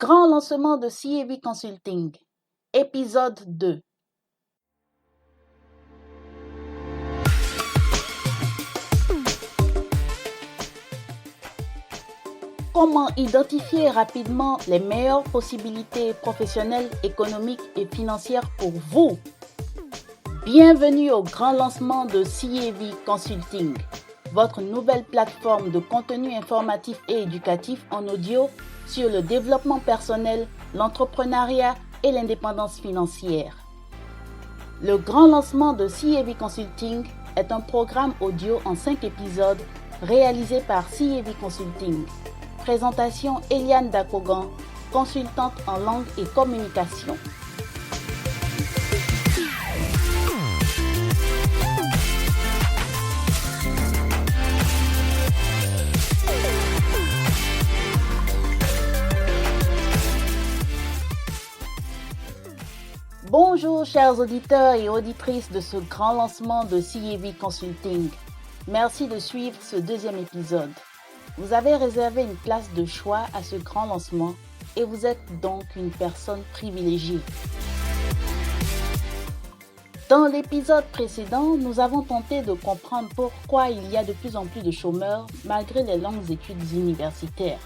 Grand lancement de CAV Consulting, épisode 2. Comment identifier rapidement les meilleures possibilités professionnelles, économiques et financières pour vous? Bienvenue au grand lancement de CAV Consulting, votre nouvelle plateforme de contenu informatif et éducatif en audio sur le développement personnel, l'entrepreneuriat et l'indépendance financière. Le grand lancement de CAV Consulting est un programme audio en 5 épisodes réalisé par CAV Consulting. Présentation Eliane Dakogan, consultante en langue et communication. Bonjour chers auditeurs et auditrices de ce grand lancement de CAV Consulting. Merci de suivre ce deuxième épisode. Vous avez réservé une place de choix à ce grand lancement et vous êtes donc une personne privilégiée. Dans l'épisode précédent, nous avons tenté de comprendre pourquoi il y a de plus en plus de chômeurs malgré les longues études universitaires.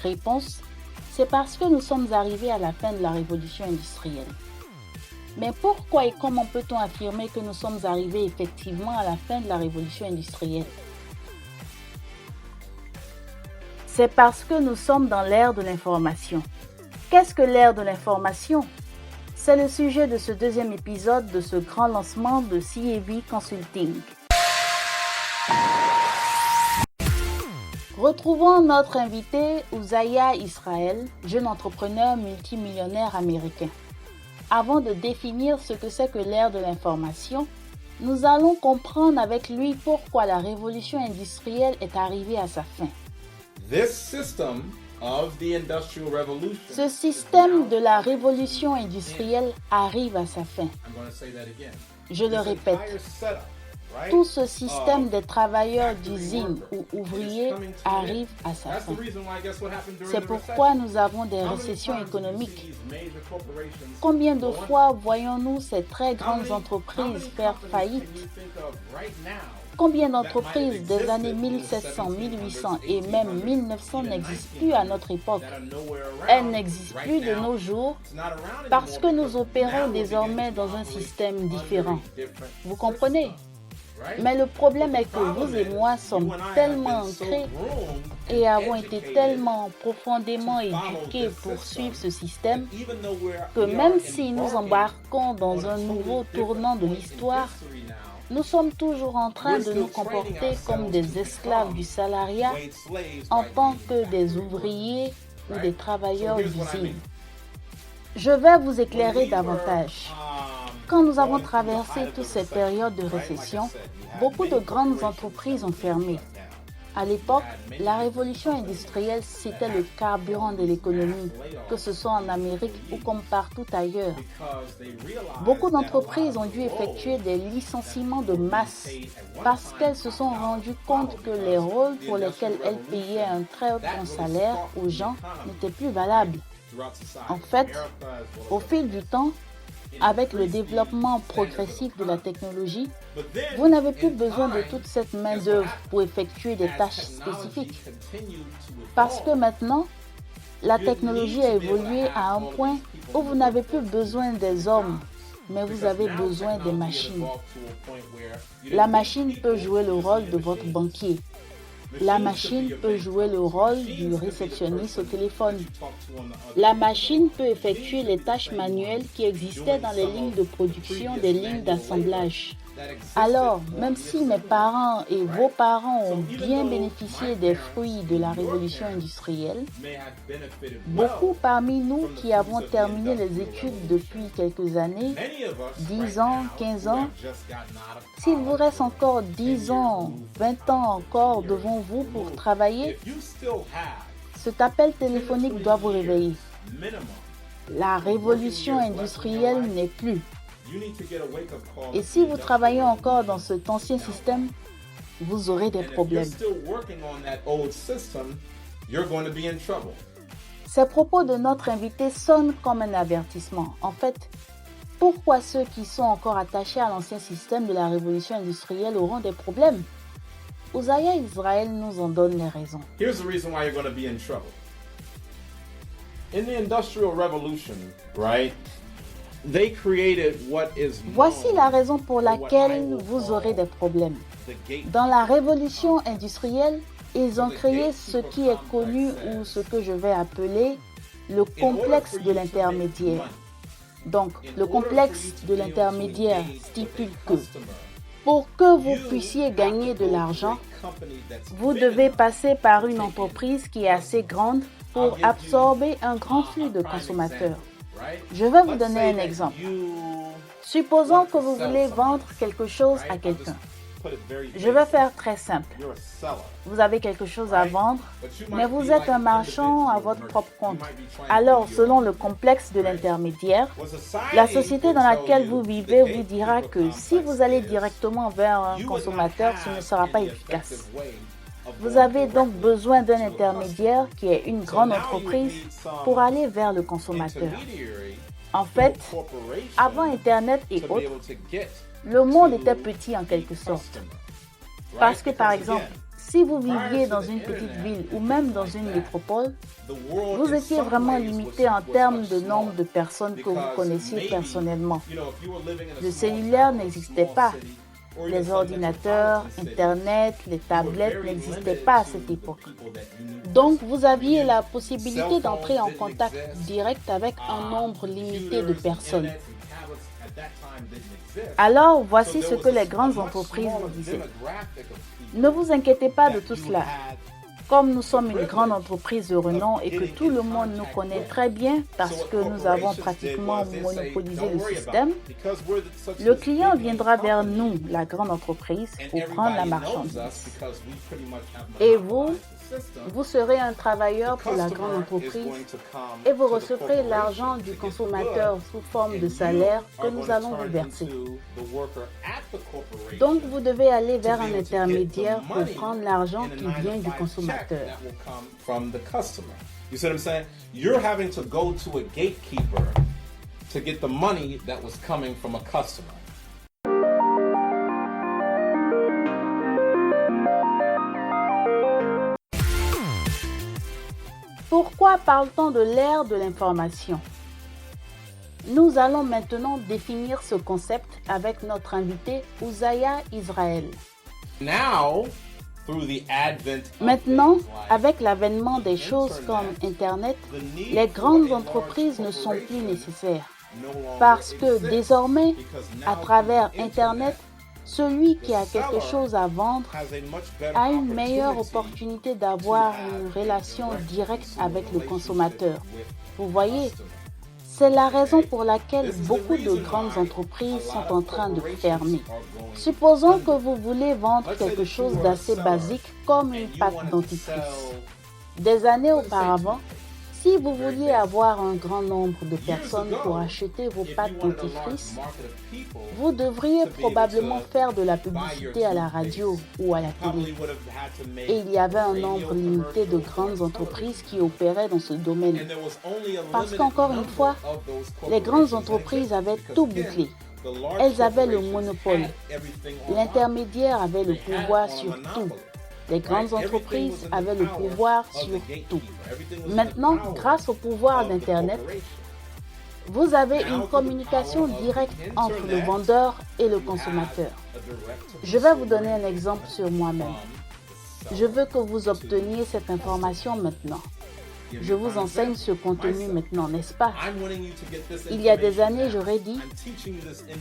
Réponse, c'est parce que nous sommes arrivés à la fin de la révolution industrielle. Mais pourquoi et comment peut-on affirmer que nous sommes arrivés effectivement à la fin de la révolution industrielle? C'est parce que nous sommes dans l'ère de l'information. Qu'est-ce que l'ère de l'information? C'est le sujet de ce deuxième épisode de ce grand lancement de CAV Consulting. Retrouvons notre invité Uzziah Israel, jeune entrepreneur multimillionnaire américain. Avant de définir ce que c'est que l'ère de l'information, nous allons comprendre avec lui pourquoi la révolution industrielle est arrivée à sa fin. Ce système de la révolution industrielle arrive à sa fin. Je le répète. Tout ce système des travailleurs d'usine ou ouvriers arrive à sa fin. C'est pourquoi nous avons des récessions économiques. Combien de fois voyons-nous ces très grandes entreprises faire faillite? Combien d'entreprises des années 1700, 1800 et même 1900 n'existent plus à notre époque? Elles n'existent plus de nos jours parce que nous opérons désormais dans un système différent. Vous comprenez? Mais le problème est que vous et moi sommes tellement ancrés et avons été tellement profondément éduqués pour suivre ce système que même si nous embarquons dans un nouveau tournant de l'histoire, nous sommes toujours en train de nous comporter comme des esclaves du salariat en tant que des ouvriers ou des travailleurs d'usine. Je vais vous éclairer davantage. Quand nous avons traversé toutes ces périodes de récession, beaucoup de grandes entreprises ont fermé. À l'époque, la révolution industrielle, c'était le carburant de l'économie, que ce soit en Amérique ou comme partout ailleurs. Beaucoup d'entreprises ont dû effectuer des licenciements de masse parce qu'elles se sont rendues compte que les rôles pour lesquels elles payaient un très bon salaire aux gens n'étaient plus valables. En fait, au fil du temps, avec le développement progressif de la technologie, vous n'avez plus besoin de toute cette main-d'œuvre pour effectuer des tâches spécifiques. Parce que maintenant, la technologie a évolué à un point où vous n'avez plus besoin des hommes, mais vous avez besoin des machines. La machine peut jouer le rôle de votre banquier. La machine peut jouer le rôle du réceptionniste au téléphone. La machine peut effectuer les tâches manuelles qui existaient dans les lignes de production des lignes d'assemblage. Alors, même si mes parents et vos parents ont bien bénéficié des fruits de la révolution industrielle, beaucoup parmi nous qui avons terminé les études depuis quelques années, 10 ans, 15 ans, s'il vous reste encore 10 ans, 20 ans encore devant vous pour travailler, cet appel téléphonique doit vous réveiller. La révolution industrielle n'est plus. Et si vous travaillez encore dans cet ancien système, vous aurez des problèmes. Ces propos de notre invité sonnent comme un avertissement. En fait, pourquoi ceux qui sont encore attachés à l'ancien système de la révolution industrielle auront des problèmes? Uzziah Israël nous en donne les raisons. Here's the reason why you're going to be in trouble. In the Industrial Revolution, right? They created what is Voici la raison pour laquelle vous aurez des problèmes. Dans la révolution industrielle, ils ont créé ce qui est connu ou ce que je vais appeler le complexe de l'intermédiaire. Donc, le complexe de l'intermédiaire stipule que pour que vous puissiez gagner de l'argent, vous devez passer par une entreprise qui est assez grande pour absorber un grand flux de consommateurs. Je vais vous donner un exemple. Supposons que vous voulez vendre quelque chose à quelqu'un. Je vais faire très simple. Vous avez quelque chose à vendre, mais vous êtes un marchand à votre propre compte. Alors, selon le complexe de l'intermédiaire, la société dans laquelle vous vivez vous dira que si vous allez directement vers un consommateur, ce ne sera pas efficace. Vous avez donc besoin d'un intermédiaire qui est une grande entreprise pour aller vers le consommateur. En fait, avant Internet et autres, le monde était petit en quelque sorte. Parce que par exemple, si vous viviez dans une petite ville ou même dans une métropole, vous étiez vraiment limité en termes de nombre de personnes que vous connaissiez personnellement. Le cellulaire n'existait pas. Les ordinateurs, Internet, les tablettes n'existaient pas à cette époque. Donc, vous aviez la possibilité d'entrer en contact direct avec un nombre limité de personnes. Alors, voici ce que les grandes entreprises vous disaient. Ne vous inquiétez pas de tout cela. Comme nous sommes une grande entreprise de renom et que tout le monde nous connaît très bien parce que nous avons pratiquement monopolisé le système, le client viendra vers nous, la grande entreprise, pour prendre la marchandise. Et vous serez un travailleur pour la grande entreprise et vous recevrez l'argent du consommateur sous forme de salaire que nous allons vous verser. Donc, vous devez aller vers un intermédiaire pour prendre l'argent qui vient du consommateur. You see what I'm saying? You're having to go to a gatekeeper to get the money that was coming from a customer. Pourquoi parle-t-on de l'ère de l'information? Nous allons maintenant définir ce concept avec notre invité Uzziah Israël. Maintenant, avec l'avènement des choses comme Internet, les grandes entreprises ne sont plus nécessaires parce que désormais, à travers Internet, celui qui a quelque chose à vendre a une meilleure opportunité d'avoir une relation directe avec le consommateur. Vous voyez, c'est la raison pour laquelle beaucoup de grandes entreprises sont en train de fermer. Supposons que vous voulez vendre quelque chose d'assez basique comme une pâte dentifrice. Des années auparavant, si vous vouliez avoir un grand nombre de personnes pour acheter vos pâtes dentifrices, vous devriez probablement faire de la publicité à la radio ou à la télé. Et il y avait un nombre limité de grandes entreprises qui opéraient dans ce domaine. Parce qu'encore une fois, les grandes entreprises avaient tout bouclé. Elles avaient le monopole. L'intermédiaire avait le pouvoir sur tout. Les grandes entreprises avaient le pouvoir sur tout. Maintenant, grâce au pouvoir d'Internet, vous avez une communication directe entre le vendeur et le consommateur. Je vais vous donner un exemple sur moi-même. Je veux que vous obteniez cette information maintenant. Je vous enseigne ce contenu maintenant, n'est-ce pas? Il y a des années, j'aurais dit,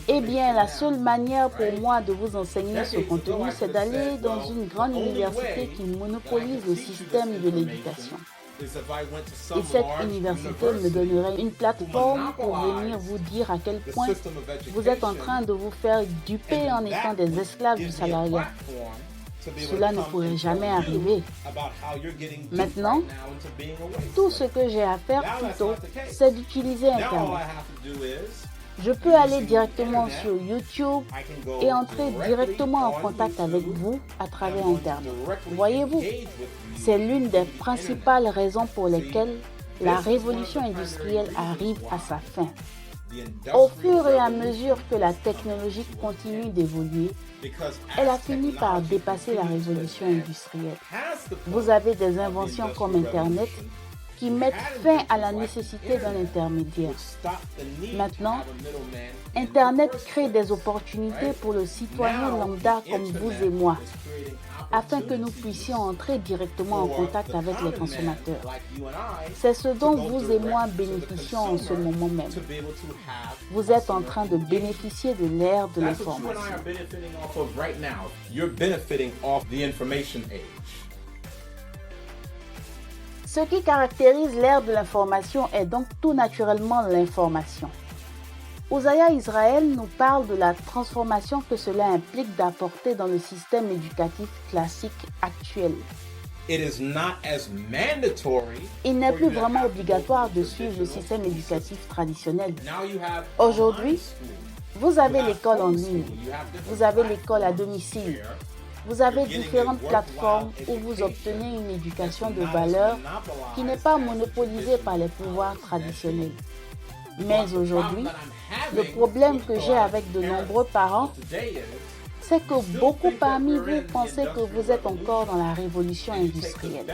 eh bien, la seule manière pour moi de vous enseigner ce contenu, c'est d'aller dans une grande université qui monopolise le système de l'éducation. Et cette université me donnerait une plateforme pour venir vous dire à quel point vous êtes en train de vous faire duper en étant des esclaves du salariat. Cela ne pourrait jamais arriver. Maintenant, tout ce que j'ai à faire plutôt, c'est d'utiliser Internet. Je peux aller directement sur YouTube et entrer directement en contact avec vous à travers Internet. Voyez-vous, c'est l'une des principales raisons pour lesquelles la révolution industrielle arrive à sa fin. Au fur et à mesure que la technologie continue d'évoluer, elle a fini par dépasser la révolution industrielle. Vous avez des inventions comme Internet qui mettent fin à la nécessité d'un intermédiaire. Maintenant, Internet crée des opportunités pour le citoyen lambda comme vous et moi, afin que nous puissions entrer directement en contact avec les consommateurs. C'est ce dont vous et moi bénéficions en ce moment même. Vous êtes en train de bénéficier de l'ère de l'information. Ce qui caractérise l'ère de l'information est donc tout naturellement l'information. Osaya Israël nous parle de la transformation que cela implique d'apporter dans le système éducatif classique actuel. Il n'est plus vraiment obligatoire de suivre le système éducatif traditionnel. Aujourd'hui, vous avez l'école en ligne, vous avez l'école à domicile. Vous avez différentes plateformes où vous obtenez une éducation de valeur qui n'est pas monopolisée par les pouvoirs traditionnels. Mais aujourd'hui, le problème que j'ai avec de nombreux parents, c'est que beaucoup parmi vous pensez que vous êtes encore dans la révolution industrielle.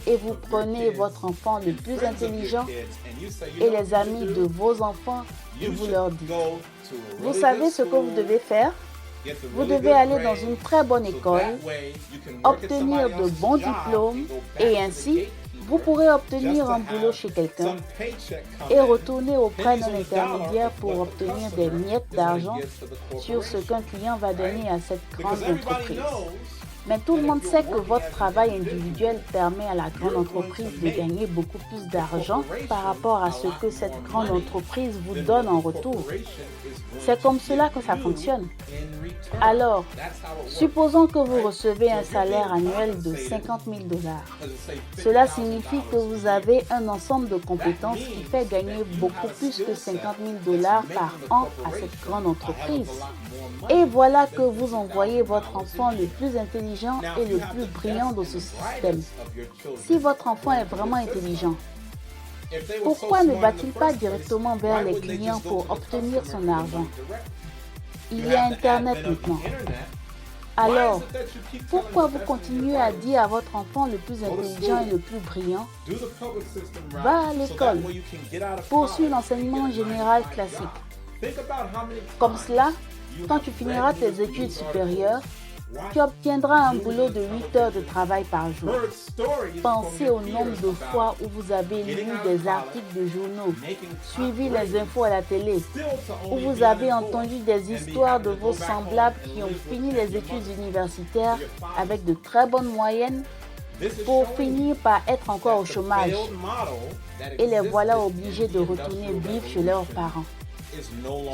Et vous prenez votre enfant le plus intelligent et les amis de vos enfants et vous leur dites, vous savez ce que vous devez faire? Vous devez aller dans une très bonne école, obtenir de bons diplômes et ainsi, vous pourrez obtenir un boulot chez quelqu'un et retourner auprès d'un intermédiaire pour obtenir des miettes d'argent sur ce qu'un client va donner à cette grande entreprise. Mais tout le monde sait que votre travail individuel permet à la grande entreprise de gagner beaucoup plus d'argent par rapport à ce que cette grande entreprise vous donne en retour. C'est comme cela que ça fonctionne. Alors, supposons que vous recevez un salaire annuel de 50 000 $. Cela signifie que vous avez un ensemble de compétences qui fait gagner beaucoup plus que 50 000 $ par an à cette grande entreprise. Et voilà que vous envoyez votre enfant le plus intelligent et le plus brillant de ce système. Si votre enfant est vraiment intelligent, pourquoi ne va-t-il pas directement vers les clients pour obtenir son argent? Il y a Internet maintenant. Alors, pourquoi vous continuez à dire à votre enfant le plus intelligent et le plus brillant, va à l'école, poursuis l'enseignement général classique. Comme cela, quand tu finiras tes études supérieures, tu obtiendras un boulot de 8 heures de travail par jour. Pensez au nombre de fois où vous avez lu des articles de journaux, suivi les infos à la télé, où vous avez entendu des histoires de vos semblables qui ont fini les études universitaires avec de très bonnes moyennes pour finir par être encore au chômage. Et les voilà obligés de retourner vivre chez leurs parents.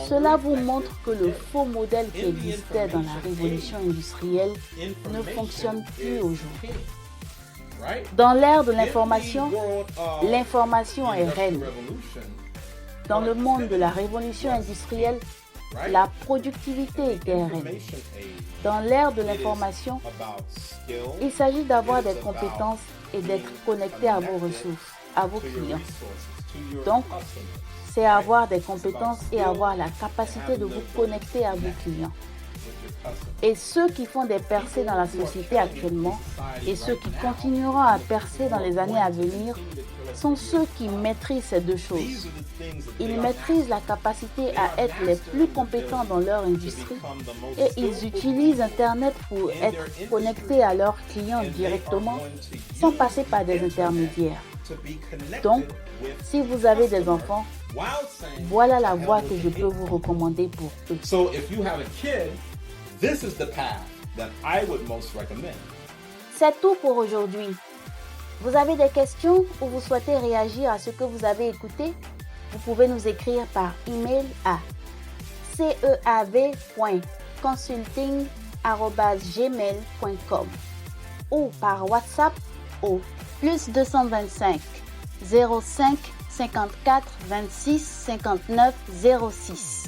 Cela vous montre que le faux modèle qui existait dans la révolution industrielle ne fonctionne plus aujourd'hui. Dans l'ère de l'information, l'information est reine. Dans le monde de la révolution industrielle, la productivité était reine. Dans l'ère de l'information, il s'agit d'avoir des compétences et d'être connecté à vos ressources, à vos clients. Donc, c'est avoir des compétences et avoir la capacité de vous connecter à vos clients. Et ceux qui font des percées dans la société actuellement et ceux qui continueront à percer dans les années à venir sont ceux qui maîtrisent ces deux choses. Ils maîtrisent la capacité à être les plus compétents dans leur industrie et ils utilisent Internet pour être connectés à leurs clients directement sans passer par des intermédiaires. Donc, si vous avez des enfants, voilà la voie que je peux vous recommander pour eux. C'est tout pour aujourd'hui. Vous avez des questions ou vous souhaitez réagir à ce que vous avez écouté? Vous pouvez nous écrire par email à ceav.consulting@gmail.com ou par WhatsApp au +225 05 54 26 59 06.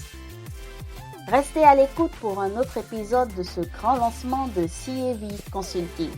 Restez à l'écoute pour un autre épisode de ce grand lancement de CAV Consulting.